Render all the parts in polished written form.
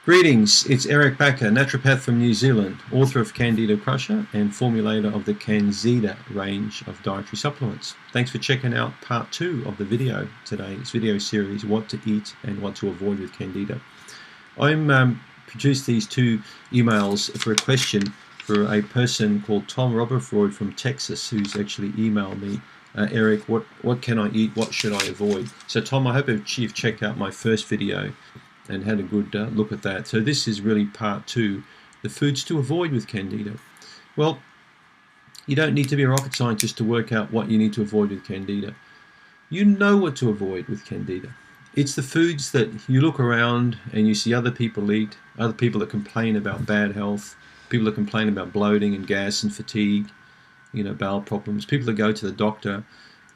Greetings, it's Eric Backer, naturopath from New Zealand, author of Candida Crusher and formulator of the Candida range of dietary supplements. Thanks for checking out part 2 of the video today's video series, What to Eat and What to Avoid with Candida. I'm produced these 2 emails for a question for a person called Tom Roberfroyd from Texas, who's actually emailed me, Eric, what can I eat, what should I avoid? So Tom, I hope you've checked out my first video and had a good look at that. So this is really part 2, the foods to avoid with Candida. Well, you don't need to be a rocket scientist to work out what you need to avoid with Candida. You know what to avoid with Candida. It's the foods that you look around and you see other people eat, other people that complain about bad health, people that complain about bloating and gas and fatigue, bowel problems, people that go to the doctor,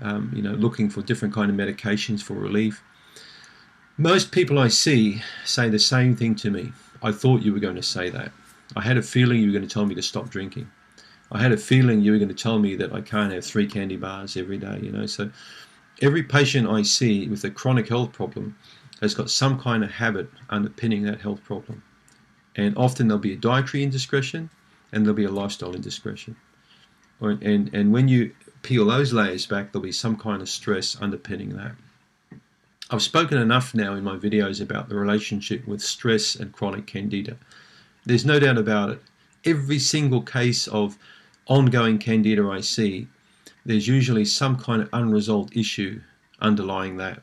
looking for different kind of medications for relief. Most people I see say the same thing to me. I thought you were going to say that. I had a feeling you were going to tell me to stop drinking. I had a feeling you were going to tell me that I can't have 3 candy bars every day, So every patient I see with a chronic health problem has got some kind of habit underpinning that health problem. And often there'll be a dietary indiscretion and there'll be a lifestyle indiscretion. And when you peel those layers back, there'll be some kind of stress underpinning that. I've spoken enough now in my videos about the relationship with stress and chronic Candida. There's no doubt about it. Every single case of ongoing Candida I see, there's usually some kind of unresolved issue underlying that.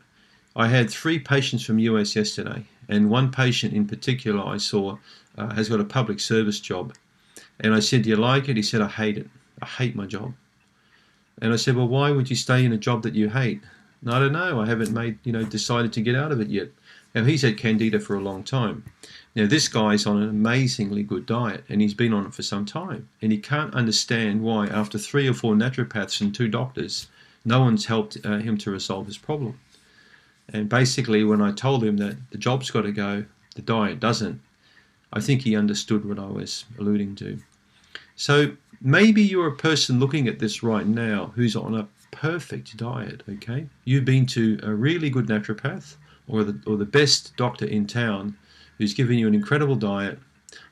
I had 3 patients from US yesterday, and one patient in particular I saw has got a public service job. And I said, do you like it? He said, I hate it. I hate my job. And I said, well, why would you stay in a job that you hate? No, I don't know. I haven't decided to get out of it yet. Now, he's had Candida for a long time. Now, this guy's on an amazingly good diet, and he's been on it for some time. And he can't understand why, after 3 or 4 naturopaths and 2 doctors, no one's helped him to resolve his problem. And basically, when I told him that the job's got to go, the diet doesn't, I think he understood what I was alluding to. So maybe you're a person looking at this right now who's on a perfect diet, okay? You've been to a really good naturopath or the best doctor in town who's given you an incredible diet.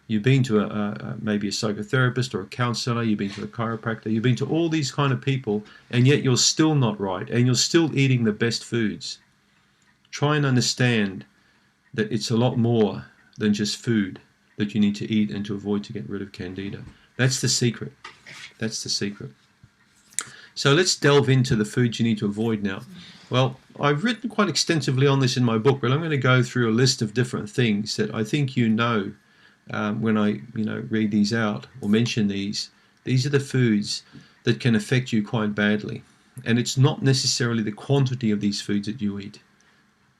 You've been to maybe a psychotherapist or a counselor, you've been to a chiropractor, you've been to all these kind of people, and yet you're still not right, and you're still eating the best foods. Try and understand that it's a lot more than just food that you need to eat and to avoid to get rid of Candida. That's the secret. That's the secret. So let's delve into the foods you need to avoid now. Well, I've written quite extensively on this in my book, but I'm going to go through a list of different things that I think when I read these out or mention these. These are the foods that can affect you quite badly. And it's not necessarily the quantity of these foods that you eat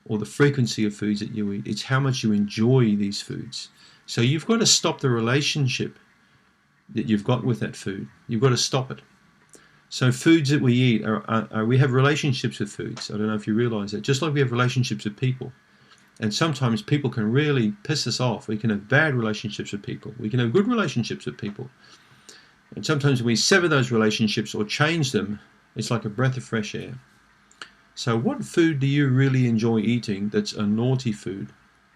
or the frequency of foods that you eat. It's how much you enjoy these foods. So you've got to stop the relationship that you've got with that food. You've got to stop it. So foods that we eat, we have relationships with foods. I don't know if you realize that. Just like we have relationships with people. And sometimes people can really piss us off. We can have bad relationships with people. We can have good relationships with people. And sometimes when we sever those relationships or change them, it's like a breath of fresh air. So what food do you really enjoy eating that's a naughty food?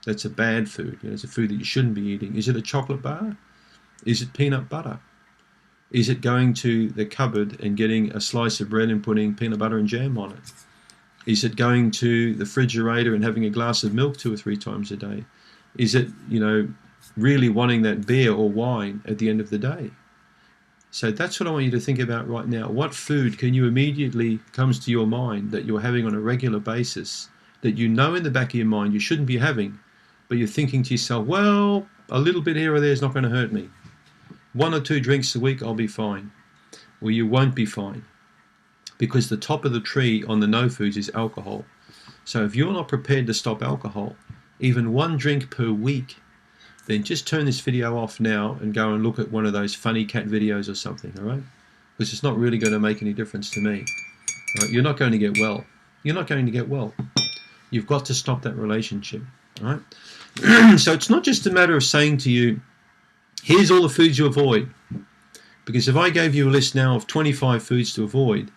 That's a bad food? It's a food that you shouldn't be eating. Is it a chocolate bar? Is it peanut butter? Is it going to the cupboard and getting a slice of bread and putting peanut butter and jam on it? Is it going to the refrigerator and having a glass of milk 2 or 3 times a day? Is it, really wanting that beer or wine at the end of the day? So that's what I want you to think about right now. What food can you immediately comes to your mind that you're having on a regular basis that you know in the back of your mind you shouldn't be having, but you're thinking to yourself, well, a little bit here or there is not going to hurt me. 1 or 2 drinks a week, I'll be fine. Well, you won't be fine because the top of the tree on the no foods is alcohol. So if you're not prepared to stop alcohol, even 1 drink per week, then just turn this video off now and go and look at one of those funny cat videos or something, all right? Because it's not really going to make any difference to me. All right? You're not going to get well. You're not going to get well. You've got to stop that relationship, all right? So it's not just a matter of saying to you, here's all the foods you avoid. Because if I gave you a list now of 25 foods to avoid,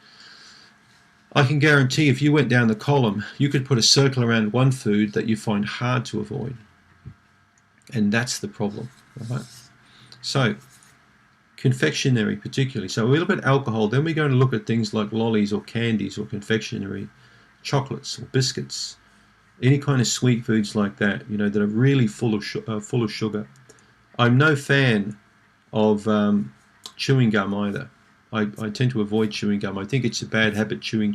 I can guarantee if you went down the column, you could put a circle around one food that you find hard to avoid. And that's the problem, right? So, confectionery particularly. So we look at alcohol, then we're going to look at things like lollies or candies or confectionery, chocolates or biscuits, any kind of sweet foods like that, you know, that are really full of sugar. I'm no fan of chewing gum either. I tend to avoid chewing gum. I think it's a bad habit, chewing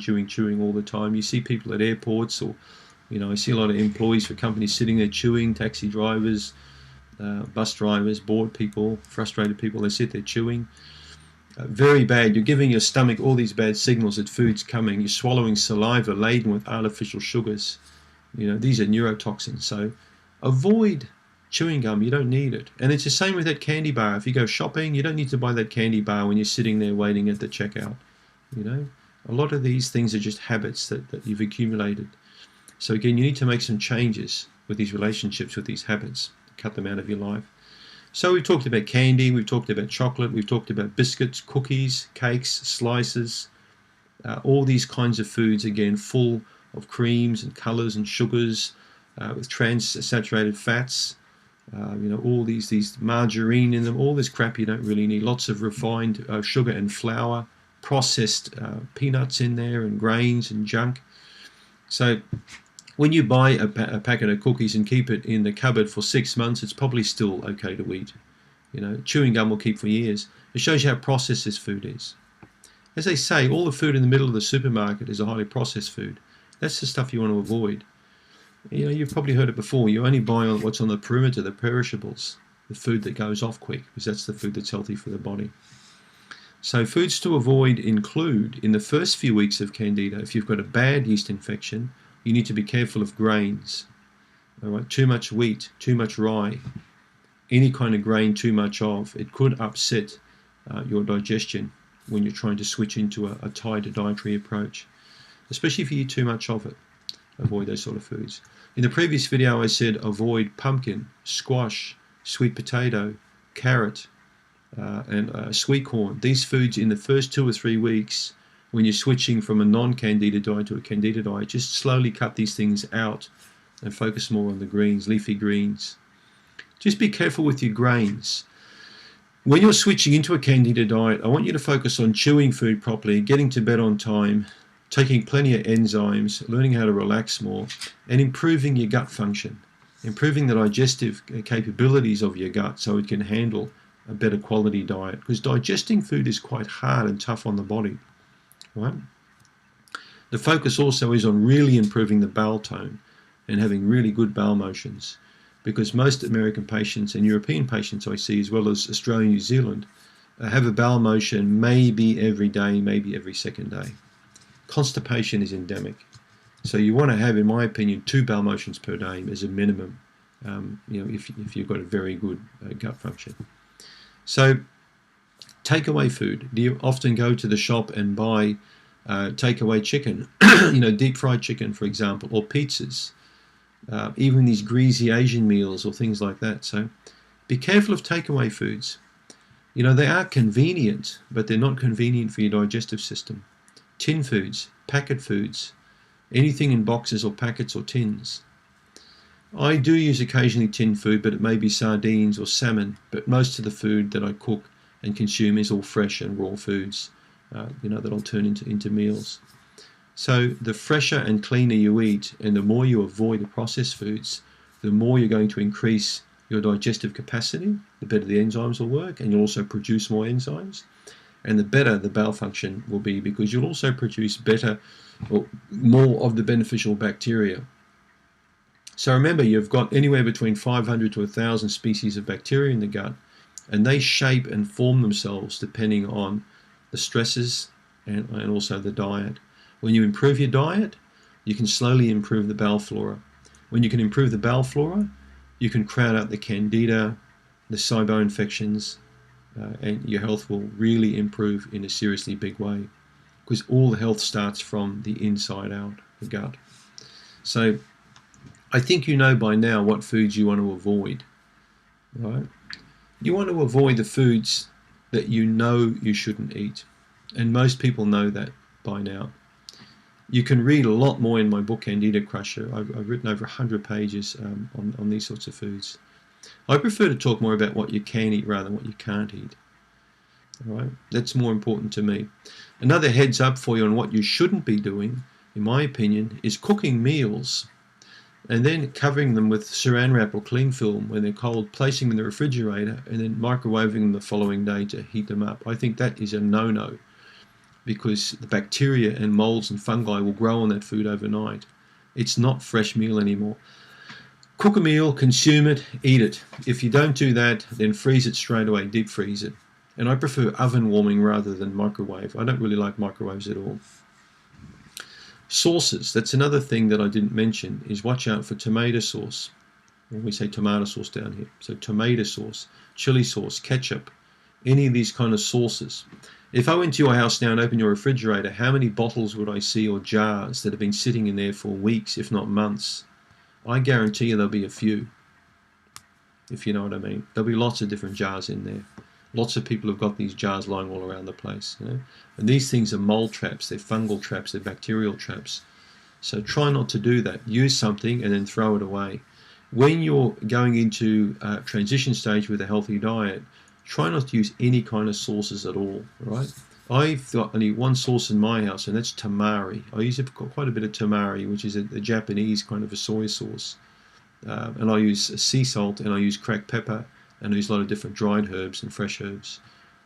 all the time. You see people at airports, or, you know, I see a lot of employees for companies sitting there chewing, taxi drivers, bus drivers, bored people, frustrated people, they sit there chewing. Very bad. You're giving your stomach all these bad signals that food's coming. You're swallowing saliva laden with artificial sugars. You know, these are neurotoxins. So avoid chewing gum. You don't need it. And it's the same with that candy bar. If you go shopping, you don't need to buy that candy bar when you're sitting there waiting at the checkout. You know, a lot of these things are just habits that you've accumulated. So again, you need to make some changes with these relationships, with these habits. Cut them out of your life. So we've talked about candy, we've talked about chocolate, we've talked about biscuits, cookies, cakes, slices, all these kinds of foods, again, full of creams and colors and sugars, with trans-saturated fats, you know, all these margarine in them, all this crap you don't really need. Lots of refined sugar and flour, processed peanuts in there, and grains and junk. So when you buy a packet of cookies and keep it in the cupboard for 6 months, it's probably still okay to eat. You know, chewing gum will keep for years. It shows you how processed this food is. As they say, all the food in the middle of the supermarket is a highly processed food. That's the stuff you want to avoid. You know, you've probably heard it before. You only buy what's on the perimeter, the perishables, the food that goes off quick, because that's the food that's healthy for the body. So foods to avoid include, in the first few weeks of Candida, if you've got a bad yeast infection, you need to be careful of grains. All right, too much wheat, too much rye, any kind of grain too much of, it could upset your digestion when you're trying to switch into a tighter dietary approach, especially if you eat too much of it. Avoid those sort of foods. In the previous video I said avoid pumpkin, squash, sweet potato, carrot, and sweet corn. These foods in the first 2 or 3 weeks, when you're switching from a non-Candida diet to a Candida diet, just slowly cut these things out and focus more on the greens, leafy greens. Just be careful with your grains. When you're switching into a Candida diet, I want you to focus on chewing food properly, getting to bed on time, taking plenty of enzymes, learning how to relax more, and improving your gut function, improving the digestive capabilities of your gut so it can handle a better quality diet, because digesting food is quite hard and tough on the body. Right? The focus also is on really improving the bowel tone and having really good bowel motions, because most American patients and European patients I see, as well as Australia and New Zealand, have a bowel motion maybe every day, maybe every second day. Constipation is endemic. So you want to have, in my opinion, 2 bowel motions per day as a minimum, you know, if you've got a very good gut function. So takeaway food. Do you often go to the shop and buy takeaway chicken, you know, deep fried chicken, for example, or pizzas, even these greasy Asian meals or things like that? So be careful of takeaway foods. You know, they are convenient, but they're not convenient for your digestive system. Tin foods, packet foods, anything in boxes or packets or tins. I do use occasionally tin food, but it may be sardines or salmon, but most of the food that I cook and consume is all fresh and raw foods, you know, that I'll turn into meals. So the fresher and cleaner you eat, and the more you avoid the processed foods, the more you're going to increase your digestive capacity, the better the enzymes will work, and you'll also produce more enzymes. And the better the bowel function will be, because you'll also produce better or more of the beneficial bacteria. So remember, you've got anywhere between 500 to 1,000 species of bacteria in the gut, and they shape and form themselves depending on the stresses and also the diet. When you improve your diet, you can slowly improve the bowel flora. When you can improve the bowel flora, you can crowd out the Candida, the SIBO infections, and your health will really improve in a seriously big way, because all the health starts from the inside out, the gut. So I think you know by now what foods you want to avoid, right? You want to avoid the foods that you know you shouldn't eat, and most people know that by now. You can read a lot more in my book, Candida Crusher. I've written over 100 pages on these sorts of foods. I prefer to talk more about what you can eat rather than what you can't eat. All right, that's more important to me. Another heads up for you on what you shouldn't be doing, in my opinion, is cooking meals and then covering them with saran wrap or cling film when they're cold, placing them in the refrigerator and then microwaving them the following day to heat them up. I think that is a no-no, because the bacteria and molds and fungi will grow on that food overnight. It's not fresh meal anymore. Cook a meal, consume it, eat it. If you don't do that, then freeze it straight away, deep freeze it. And I prefer oven warming rather than microwave. I don't really like microwaves at all. Sauces, that's another thing that I didn't mention, is watch out for tomato sauce. We say tomato sauce down here. So tomato sauce, chili sauce, ketchup, any of these kind of sauces. If I went to your house now and opened your refrigerator, how many bottles would I see, or jars, that have been sitting in there for weeks, if not months? I guarantee you there'll be a few, if you know what I mean. There'll be lots of different jars in there. Lots of people have got these jars lying all around the place, you know? And these things are mold traps, they're fungal traps, they're bacterial traps. So try not to do that. Use something and then throw it away. When you're going into a transition stage with a healthy diet, try not to use any kind of sauces at all, right? I've got only one sauce in my house, and that's tamari. I use quite a bit of tamari, which is a Japanese kind of a soy sauce. And I use sea salt, and I use cracked pepper, and I use a lot of different dried herbs and fresh herbs.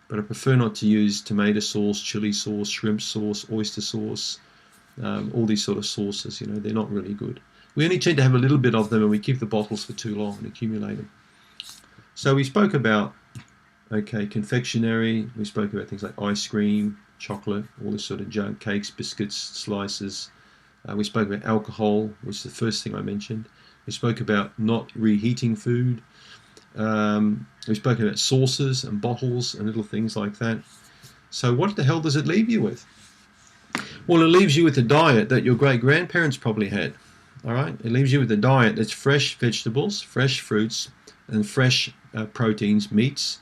But I prefer not to use tomato sauce, chili sauce, shrimp sauce, oyster sauce, all these sort of sauces. You know, they're not really good. We only tend to have a little bit of them, and we keep the bottles for too long and accumulate them. So we spoke about, okay, confectionery. We spoke about things like ice cream, chocolate, all this sort of junk, cakes, biscuits, slices. We spoke about alcohol, which is the first thing I mentioned. We spoke about not reheating food. We've spoken about sauces and bottles and little things like that. So what the hell does it leave you with? Well, it leaves you with a diet that your great-grandparents probably had. All right? It leaves you with a diet that's fresh vegetables, fresh fruits, and fresh proteins, meats,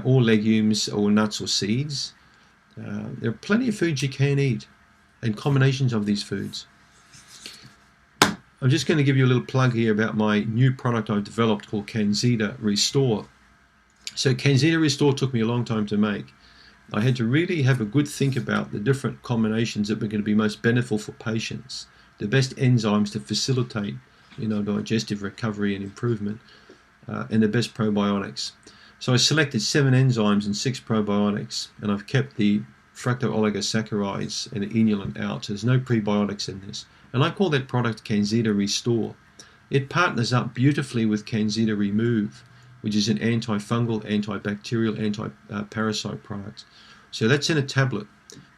or legumes, or nuts, or seeds. There are plenty of foods you can eat, and combinations of these foods. I'm just going to give you a little plug here about my new product I've developed called Candida Restore. So Candida Restore took me a long time to make. I had to really have a good think about the different combinations that were going to be most beneficial for patients, the best enzymes to facilitate, you know, digestive recovery and improvement, and the best probiotics. So I selected 7 enzymes and 6 probiotics, and I've kept the fructooligosaccharides and the inulin out. So there's no prebiotics in this. And I call that product Candida Restore. It partners up beautifully with Candida Remove, which is an antifungal, antibacterial, anti-parasite product. So that's in a tablet.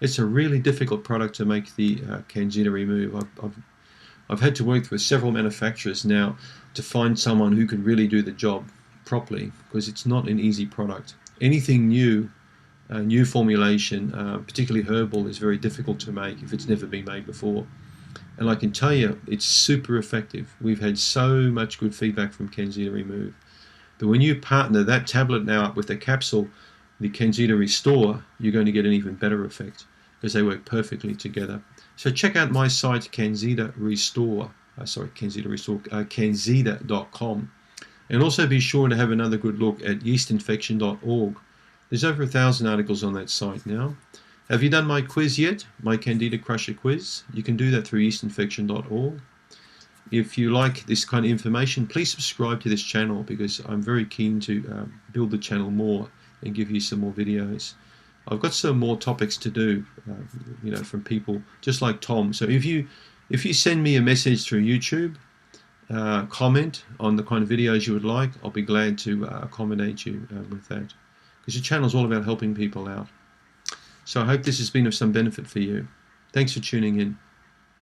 It's a really difficult product to make, the Candida Remove. I've had to work with several manufacturers now to find someone who can really do the job properly, because it's not an easy product. Anything new, new formulation, particularly herbal, is very difficult to make if it's never been made before. And I can tell you, it's super effective. We've had so much good feedback from Candida Remove. But when you partner that tablet now up with the capsule, the Candida Restore, you're going to get an even better effect, because they work perfectly together. So check out my site, Candida Restore. Candida.com. And also be sure to have another good look at yeastinfection.org. There's over 1,000 articles on that site now. Have you done my quiz yet? My Candida Crusher quiz? You can do that through yeastinfection.org. If you like this kind of information, please subscribe to this channel, because I'm very keen to build the channel more and give you some more videos. I've got some more topics to do, you know, from people just like Tom. So if you send me a message through YouTube, comment on the kind of videos you would like, I'll be glad to accommodate you with that, because your channel is all about helping people out. So I hope this has been of some benefit for you. Thanks for tuning in.